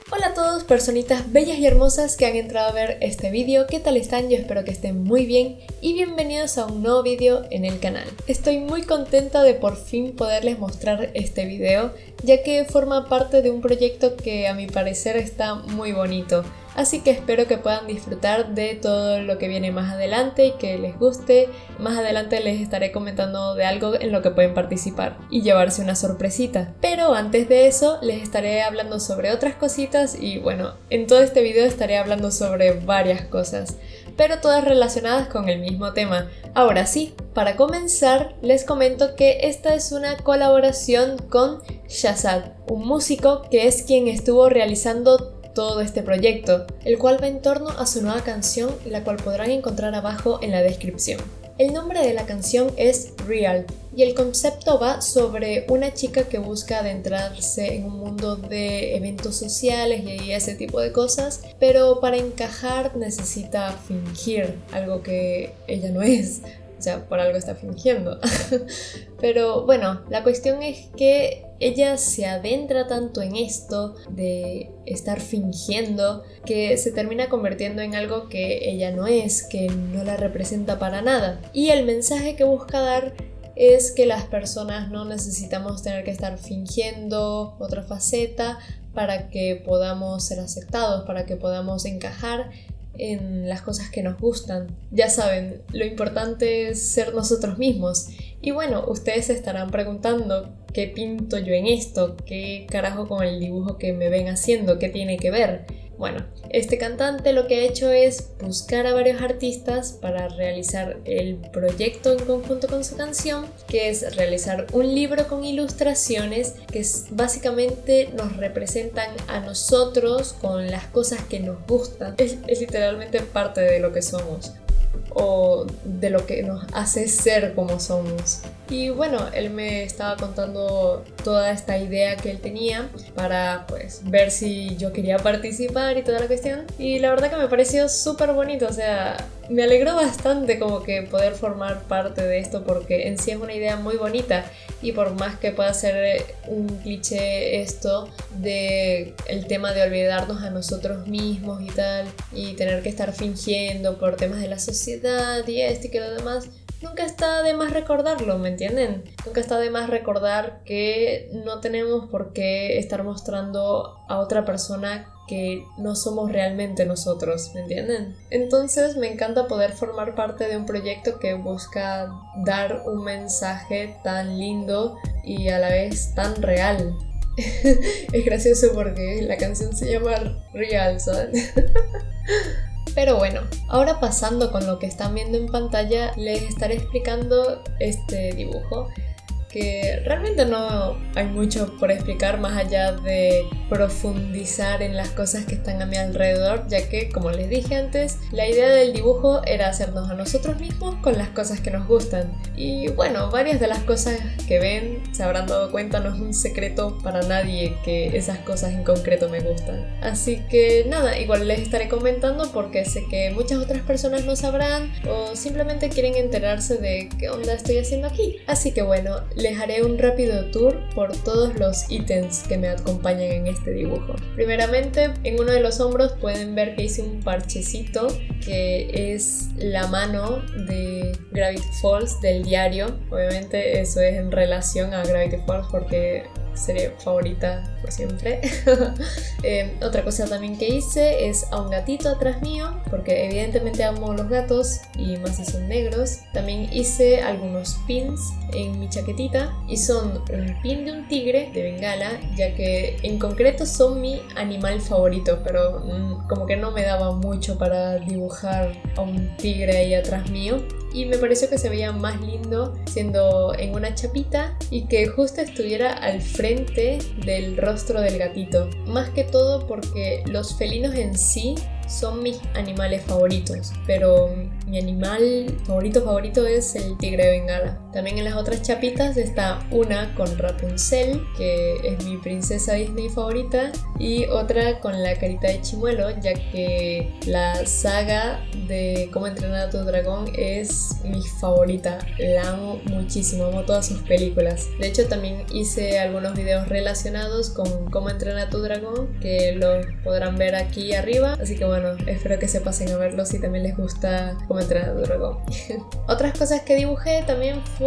Hola a todos, personitas bellas y hermosas que han entrado a ver este vídeo. ¿Qué tal están? Yo espero que estén muy bien y bienvenidos a un nuevo vídeo en el canal. Estoy muy contenta de por fin poderles mostrar este vídeo, ya que forma parte de un proyecto que a mi parecer está muy bonito. Así que espero que puedan disfrutar de todo lo que viene más adelante y que les guste. Más adelante les estaré comentando de algo en lo que pueden participar y llevarse una sorpresita. Pero antes de eso les estaré hablando sobre otras cositas y bueno, en todo este video estaré hablando sobre varias cosas, pero todas relacionadas con el mismo tema. Ahora sí, para comenzar les comento que esta es una colaboración con Shazad, un músico que es quien estuvo realizando todo este proyecto, el cual va en torno a su nueva canción, la cual podrán encontrar abajo en la descripción. El nombre de la canción es Real y el concepto va sobre una chica que busca adentrarse en un mundo de eventos sociales y ese tipo de cosas, pero para encajar necesita fingir algo que ella no es. O sea, por algo está fingiendo. Pero bueno, la cuestión es que ella se adentra tanto en esto de estar fingiendo que se termina convirtiendo en algo que ella no es, que no la representa para nada. Y el mensaje que busca dar es que las personas no necesitamos tener que estar fingiendo otra faceta para que podamos ser aceptados, para que podamos encajar en las cosas que nos gustan. Ya saben, lo importante es ser nosotros mismos. Y bueno, ustedes se estarán preguntando ¿qué pinto yo en esto? ¿Qué carajo con el dibujo que me ven haciendo? ¿Qué tiene que ver? Bueno, este cantante lo que ha hecho es buscar a varios artistas para realizar el proyecto en conjunto con su canción, que es realizar un libro con ilustraciones que básicamente nos representan a nosotros con las cosas que nos gustan. Es literalmente parte de lo que somos o de lo que nos hace ser como somos. Y bueno, él me estaba contando toda esta idea que él tenía para pues ver si yo quería participar y toda la cuestión. Y la verdad que me pareció súper bonito, o sea, me alegró bastante como que poder formar parte de esto porque en sí es una idea muy bonita. Y por más que pueda ser un cliché esto de el tema de olvidarnos a nosotros mismos y tal, y tener que estar fingiendo por temas de la sociedad y esto y que lo demás, nunca está de más recordarlo, ¿me entienden? Nunca está de más recordar que no tenemos por qué estar mostrando a otra persona que no somos realmente nosotros, ¿me entienden? Entonces me encanta poder formar parte de un proyecto que busca dar un mensaje tan lindo y a la vez tan real. Es gracioso porque la canción se llama Real, ¿saben? Pero bueno, ahora pasando con lo que están viendo en pantalla, les estaré explicando este dibujo, que realmente no hay mucho por explicar más allá de profundizar en las cosas que están a mi alrededor, ya que, como les dije antes, la idea del dibujo era hacernos a nosotros mismos con las cosas que nos gustan. Y bueno, varias de las cosas que ven se habrán dado cuenta, no es un secreto para nadie que esas cosas en concreto me gustan. Así que nada, igual les estaré comentando porque sé que muchas otras personas no sabrán o simplemente quieren enterarse de qué onda estoy haciendo aquí. Así que bueno, les haré un rápido tour por todos los ítems que me acompañan en este dibujo. Primeramente, en uno de los hombros pueden ver que hice un parchecito que es la mano de Gravity Falls del diario. Obviamente eso es en relación a Gravity Falls porque serie favorita por siempre. Otra cosa también que hice es a un gatito atrás mío, porque evidentemente amo los gatos y más si son negros. También hice algunos pins en mi chaquetita y son un pin de un tigre de Bengala, ya que en concreto son mi animal favorito, pero como que no me daba mucho para dibujar a un tigre ahí atrás mío. Y me pareció que se veía más lindo siendo en una chapita y que justo estuviera al frente del rostro del gatito. Más que todo porque los felinos en sí son mis animales favoritos, pero mi animal favorito es el tigre de Bengala. También en las otras chapitas está una con Rapunzel, que es mi princesa Disney favorita, y otra con la carita de Chimuelo, ya que la saga de Cómo entrenar a tu dragón es mi favorita. La amo muchísimo, amo todas sus películas. De hecho, también hice algunos videos relacionados con Cómo entrenar a tu dragón, que los podrán ver aquí arriba. Así que bueno, espero que se pasen a verlos si también les gusta Cómo entrenar a tu dragón. Otras cosas que dibujé también fueron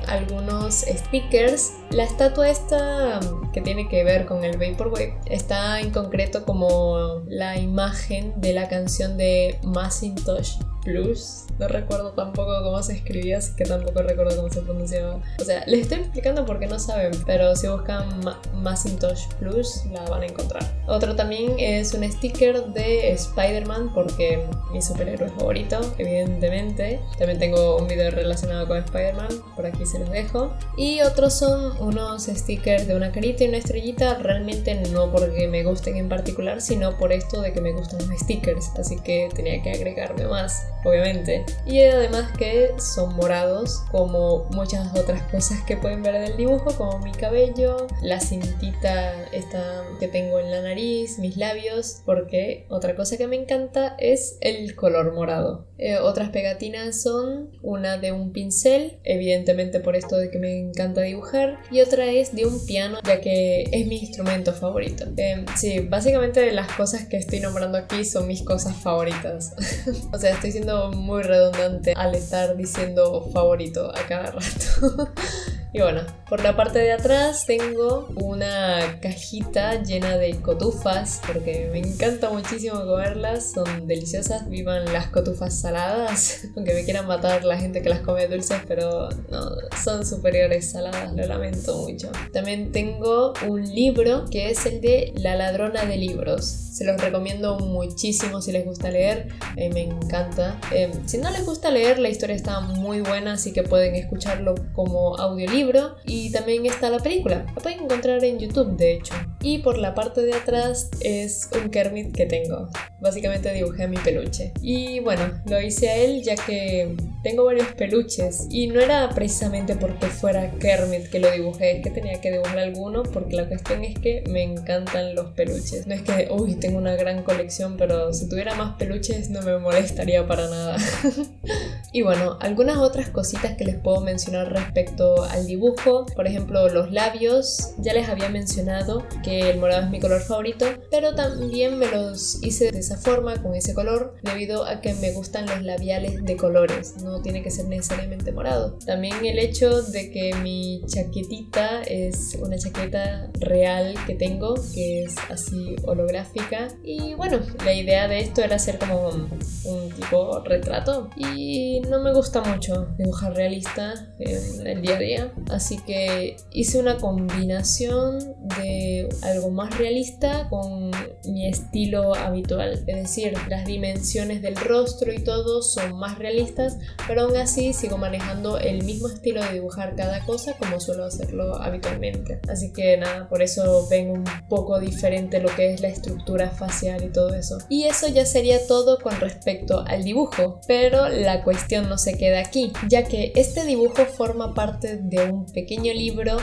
algunos stickers. La estatua esta que tiene que ver con el Vaporwave está en concreto como la imagen de la canción de Macintosh Plus. No recuerdo tampoco cómo se escribía, así que tampoco recuerdo cómo se pronunciaba. O sea, les estoy explicando porque no saben, pero si buscan Macintosh Plus la van a encontrar. Otro también es un sticker de Spider-Man, porque mi superhéroe favorito, evidentemente. También tengo un video relacionado con Spider-Man, por aquí se los dejo. Y otros son unos stickers de una carita y una estrellita, realmente no porque me gusten en particular, sino por esto de que me gustan los stickers, así que tenía que agregarme más, obviamente. Y además que son morados, como muchas otras cosas que pueden ver del dibujo, como mi cabello, la cintita esta que tengo en la nariz, mis labios, porque otra cosa que me encanta es el color morado. Otras pegatinas son una de un pincel, evidentemente por esto de que me encanta dibujar, y otra es de un piano, ya que es mi instrumento favorito. Sí, básicamente las cosas que estoy nombrando aquí son mis cosas favoritas. O sea, estoy siendo muy redundante al estar diciendo favorito a cada rato. Y bueno, por la parte de atrás tengo una cajita llena de cotufas, porque me encanta muchísimo comerlas, son deliciosas, vivan las cotufas saladas, aunque me quieran matar la gente que las come dulces, pero no, son superiores saladas, lo lamento mucho. También tengo un libro que es el de La ladrona de libros, se los recomiendo muchísimo si les gusta leer, me encanta. Si no les gusta leer, la historia está muy buena, así que pueden escucharlo como audiolibro. Y también está la película, la pueden encontrar en YouTube de hecho. Y por la parte de atrás es un Kermit que tengo, básicamente dibujé a mi peluche. Y bueno, lo hice a él ya que tengo varios peluches y no era precisamente porque fuera Kermit que lo dibujé, es que tenía que dibujar alguno, porque la cuestión es que me encantan los peluches. No es que, uy, tengo una gran colección, pero si tuviera más peluches no me molestaría para nada. Y bueno, algunas otras cositas que les puedo mencionar respecto al dibujo, por ejemplo los labios, ya les había mencionado que el morado es mi color favorito, pero también me los hice de esa forma, con ese color, debido a que me gustan los labiales de colores, no tiene que ser necesariamente morado. También el hecho de que mi chaquetita es una chaqueta real que tengo, que es así holográfica, y bueno, la idea de esto era hacer como un tipo retrato, y no me gusta mucho dibujar realista en el día a día, así que hice una combinación de algo más realista con mi estilo habitual, es decir, las dimensiones del rostro y todo son más realistas, pero aún así sigo manejando el mismo estilo de dibujar cada cosa como suelo hacerlo habitualmente. Así que nada, por eso ven un poco diferente lo que es la estructura facial y todo eso. Y eso ya sería todo con respecto al dibujo, pero la cuestión no se queda aquí, ya que este dibujo forma parte de un pequeño libro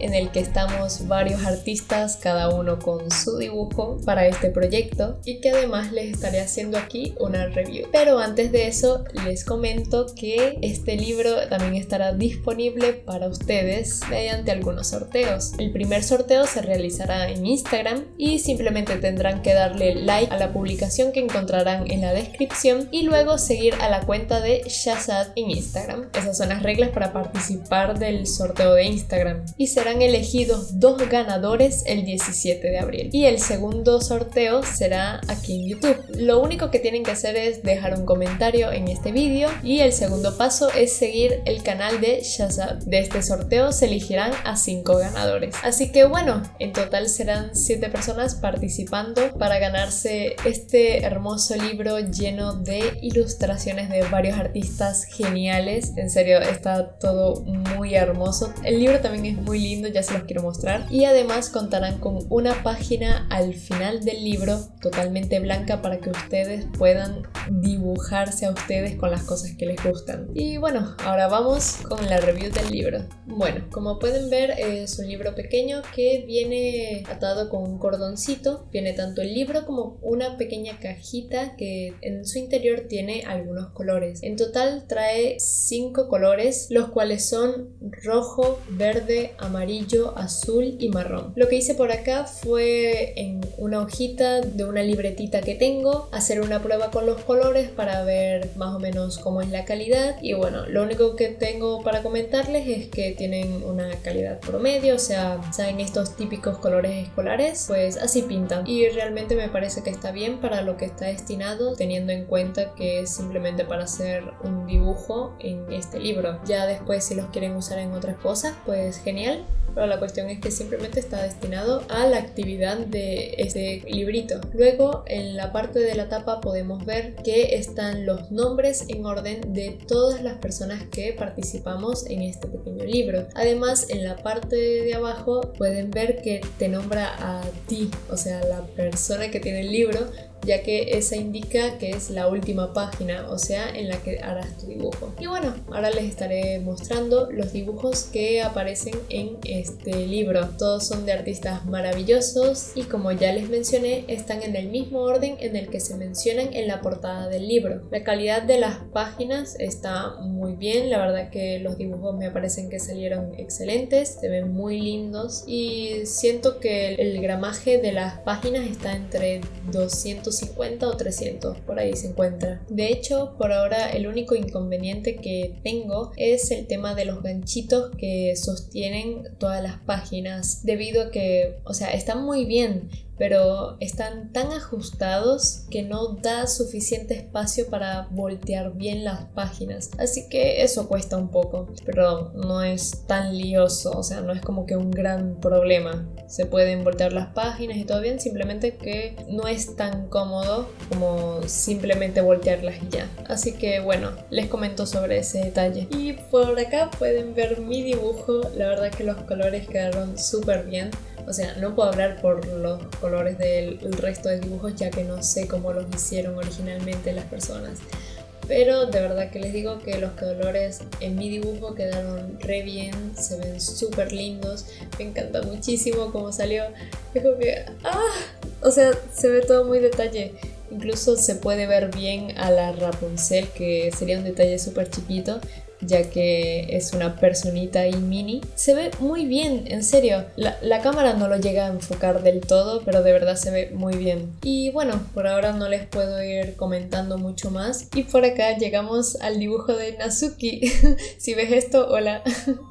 en el que estamos varios artistas, cada uno con su dibujo para este proyecto, y que además les estaré haciendo aquí una review. Pero antes de eso les comento que este libro también estará disponible para ustedes mediante algunos sorteos. El primer sorteo se realizará en Instagram y simplemente tendrán que darle like a la publicación que encontrarán en la descripción y luego seguir a la cuenta de Shahzad en Instagram. Esas son las reglas para participar del sorteo de Instagram, y serán elegidos 2 ganadores el 17 de abril, y el segundo sorteo será aquí en YouTube. Lo único que tienen que hacer es dejar un comentario en este vídeo, y el segundo paso es seguir el canal de Shahzad. De este sorteo se elegirán a 5 ganadores, así que bueno, en total serán 7 personas participando para ganarse este hermoso libro lleno de ilustraciones de varios artistas geniales. En serio, está todo muy hermoso. El libro también es muy lindo, ya se los quiero mostrar, y además contarán con una página al final del libro totalmente blanca para que ustedes puedan dibujarse a ustedes con las cosas que les gustan. Y bueno, ahora vamos con la review del libro. Bueno, como pueden ver es un libro pequeño que viene atado con un cordoncito. Viene tanto el libro como una pequeña cajita que en su interior tiene algunos colores. En total trae 5 colores, los cuales son rojo, verde, amarillo, azul y marrón. Lo que hice por acá fue en una hojita de una libretita que tengo hacer una prueba con los colores para ver más o menos cómo es la calidad. Y bueno, lo único que tengo para comentarles es que tienen una calidad promedio, o sea, saben estos típicos colores escolares, pues así pintan. Y realmente me parece que está bien para lo que está destinado, teniendo en cuenta que es simplemente para hacer un dibujo en este libro. Ya después si los quieren usar en otras cosas, pues genial. Pero la cuestión es que simplemente está destinado a la actividad de este librito. Luego en la parte de la tapa podemos ver que están los nombres en orden de todas las personas que participamos en este pequeño libro. Además en la parte de abajo pueden ver que te nombra a ti, o sea, la persona que tiene el libro, ya que esa indica que es la última página, o sea, en la que harás tu dibujo. Y bueno, ahora les estaré mostrando los dibujos que aparecen en este libro. Todos son de artistas maravillosos y como ya les mencioné, están en el mismo orden en el que se mencionan en la portada del libro. La calidad de las páginas está muy bien, la verdad que los dibujos me parecen que salieron excelentes, se ven muy lindos y siento que el gramaje de las páginas está entre 250 o 300, por ahí se encuentra. De hecho, por ahora el único inconveniente que tengo es el tema de los ganchitos que sostienen todas las páginas, debido a que, o sea, están muy bien, pero están tan ajustados que no da suficiente espacio para voltear bien las páginas, así que eso cuesta un poco, pero no es tan lioso, o sea, no es como que un gran problema. Se pueden voltear las páginas y todo bien, simplemente que no es tan cómodo como simplemente voltearlas y ya. Así que bueno, les comento sobre ese detalle. Y por acá pueden ver mi dibujo, la verdad que los colores quedaron súper bien. O sea, no puedo hablar por los colores del resto de dibujos ya que no sé cómo los hicieron originalmente las personas. Pero de verdad que les digo que los colores en mi dibujo quedaron re bien, se ven súper lindos, me encanta muchísimo cómo salió. Es como que, o sea, se ve todo muy detalle. Incluso se puede ver bien a la Rapunzel, que sería un detalle súper chiquito, ya que es una personita ahí mini. Se ve muy bien, en serio. La cámara no lo llega a enfocar del todo, pero de verdad se ve muy bien. Y bueno, por ahora no les puedo ir comentando mucho más. Y por acá llegamos al dibujo de Natsuki. Si ves esto, hola.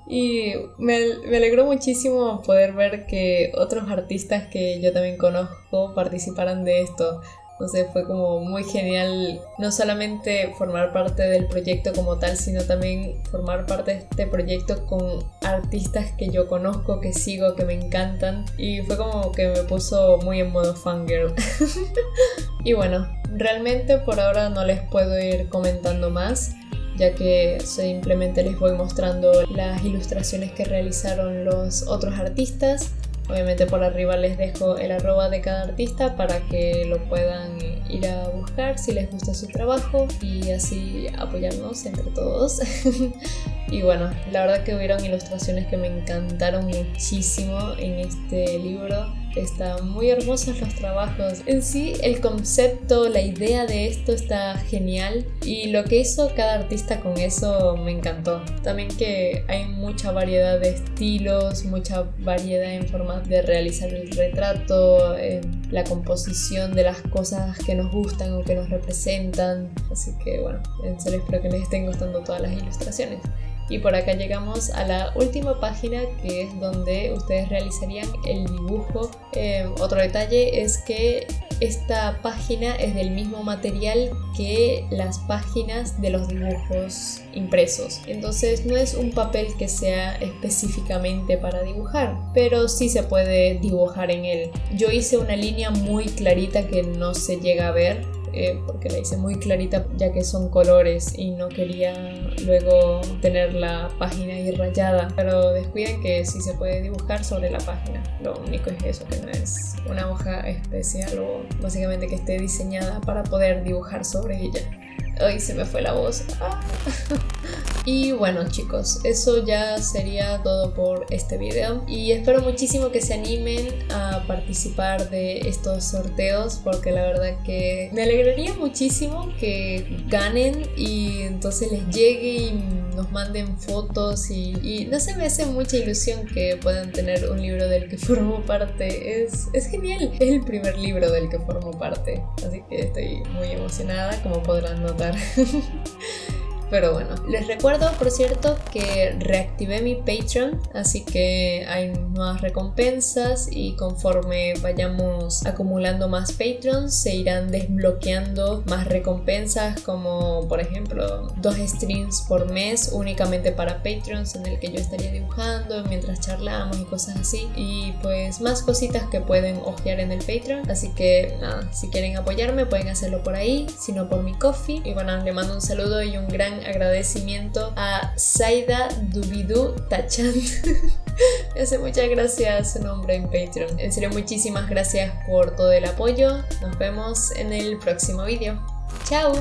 Y me alegró muchísimo poder ver que otros artistas que yo también conozco participaran de esto. No sé, fue como muy genial no solamente formar parte del proyecto como tal, sino también formar parte de este proyecto con artistas que yo conozco, que sigo, que me encantan. Y fue como que me puso muy en modo fangirl. Y bueno, realmente por ahora no les puedo ir comentando más, ya que simplemente les voy mostrando las ilustraciones que realizaron los otros artistas. Obviamente por arriba les dejo el @ de cada artista para que lo puedan ir a buscar si les gusta su trabajo y así apoyarnos entre todos. Y bueno, la verdad que hubieron ilustraciones que me encantaron muchísimo en este libro. Están muy hermosos los trabajos. En sí, el concepto, la idea de esto está genial y lo que hizo cada artista con eso me encantó. También que hay mucha variedad de estilos, mucha variedad en formas de realizar el retrato, la composición de las cosas que nos gustan o que nos representan. Así que bueno, en serio espero que les estén gustando todas las ilustraciones. Y por acá llegamos a la última página, que es donde ustedes realizarían el dibujo. Otro detalle es que esta página es del mismo material que las páginas de los dibujos impresos. Entonces no es un papel que sea específicamente para dibujar, pero sí se puede dibujar en él. Yo hice una línea muy clarita que no se llega a ver, porque la hice muy clarita ya que son colores y no quería luego tener la página ahí rayada, pero descuiden que sí se puede dibujar sobre la página. Lo único es eso, que no es una hoja especial o básicamente que esté diseñada para poder dibujar sobre ella. Ay, se me fue la voz. Y bueno, chicos, eso ya sería todo por este video y espero muchísimo que se animen a participar de estos sorteos, porque la verdad que me alegraría muchísimo que ganen y entonces les llegue y nos manden fotos y no sé, me hace mucha ilusión que puedan tener un libro del que formo parte. Es genial, es el primer libro del que formo parte, así que estoy muy emocionada, como podrán notar. Pero bueno, les recuerdo, por cierto, que reactivé mi Patreon, así que hay nuevas recompensas y conforme vayamos acumulando más Patreons se irán desbloqueando más recompensas, como por ejemplo 2 streams por mes únicamente para Patreons en el que yo estaría dibujando mientras charlamos y cosas así, y pues más cositas que pueden hojear en el Patreon. Así que nada, si quieren apoyarme pueden hacerlo por ahí, si no por mi Ko-fi. Y bueno, le mando un saludo y un gran agradecimiento a Saida Dubidu Tachan. Me hace muchas gracias su nombre en Patreon. En serio, muchísimas gracias por todo el apoyo. Nos vemos en el próximo video. ¡Chao!